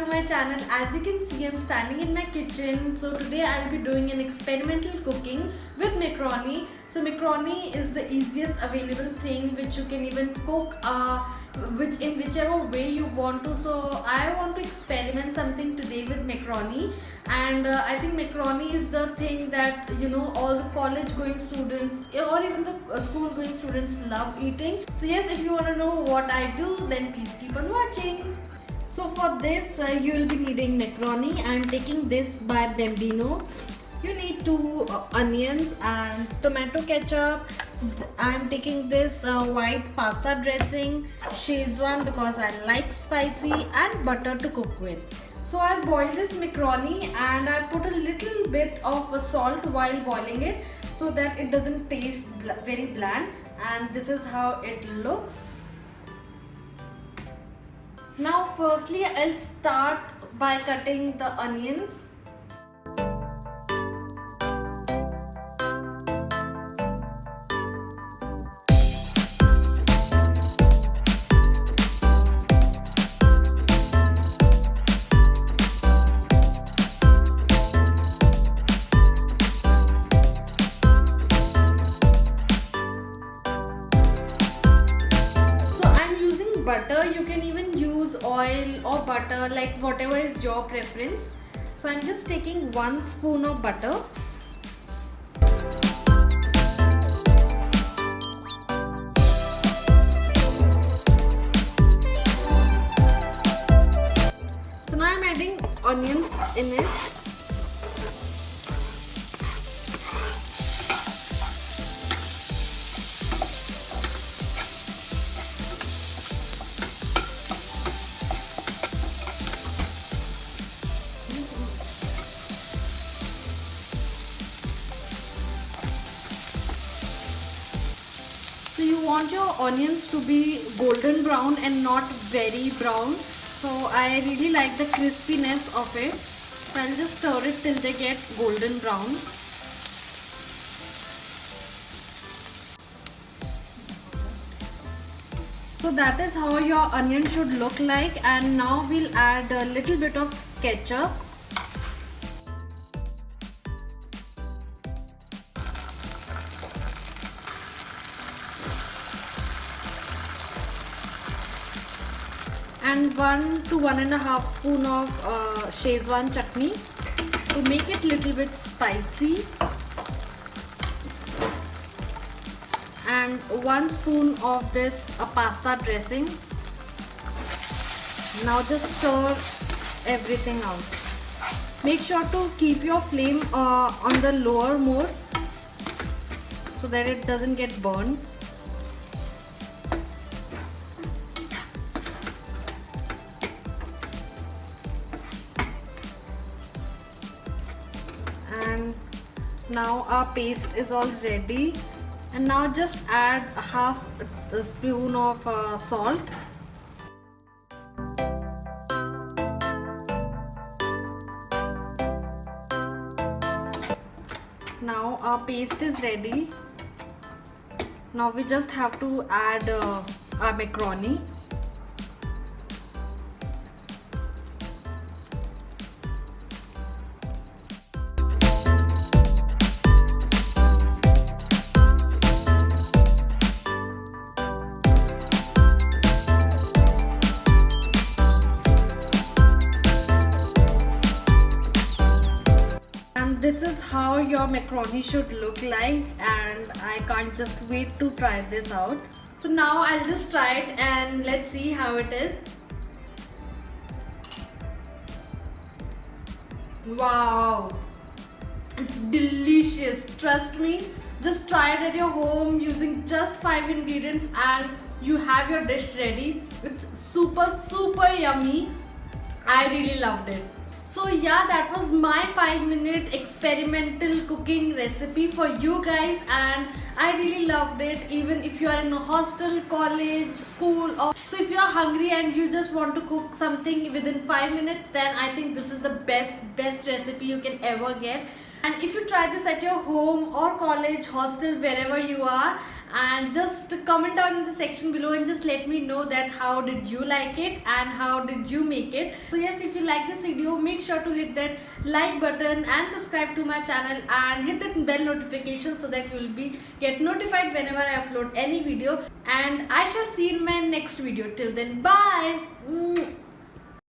to my channel. As you can see, I'm standing in my kitchen. So today I'll be doing an experimental cooking with macaroni. So macaroni is the easiest available thing which you can even cook in whichever way you want to. So I want to experiment something today with macaroni, and I think macaroni is the thing that all the college going students or even the school going students love eating. So yes, if you want to know what I do, then please keep on watching. So for this you will be needing macaroni. I am taking this by Bambino. You need 2 onions and tomato ketchup. I am taking this white pasta dressing, Szechuan because I like spicy, and butter to cook with. So I boiled this macaroni and I put a little bit of salt while boiling it so that it doesn't taste very bland, and this is how it looks. Now firstly I'll start by cutting the onions. Butter, you can even use oil or butter, like whatever is your preference. So I'm just taking 1 spoon of butter. So now I'm adding onions in it. So you want your onions to be golden brown and not very brown. So I really like the crispiness of it. So I'll just stir it till they get golden brown. So that is how your onion should look like, and now we'll add a little bit of ketchup. And 1 to 1.5 spoon of Szechuan chutney to make it little bit spicy, and 1 spoon of this pasta dressing. Now just stir everything out. Make sure to keep your flame on the lower mode so that it doesn't get burned. And now our paste is all ready, and now just add half a spoon of salt. Now our paste is ready. Now we just have to add our macaroni. This is how your macaroni should look like, and I can't just wait to try this out. So now I'll just try it and let's see how it is. Wow, it's delicious, trust me. Just try it at your home using just 5 ingredients and you have your dish ready. It's super yummy. I really loved it. So yeah, that was my 5-minute experimental cooking recipe for you guys, and I really loved it. Even if you are in a hostel, college, school, or so if you are hungry and you just want to cook something within 5 minutes, then I think this is the best recipe you can ever get. And if you try this at your home or college, hostel, wherever you are, and just comment down in the section below and just let me know that how did you like it and how did you make it. So yes, if you like this video, make sure to hit that like button and subscribe to my channel and hit that bell notification so that you will be get notified whenever I upload any video. And I shall see you in my next video. Till then, bye.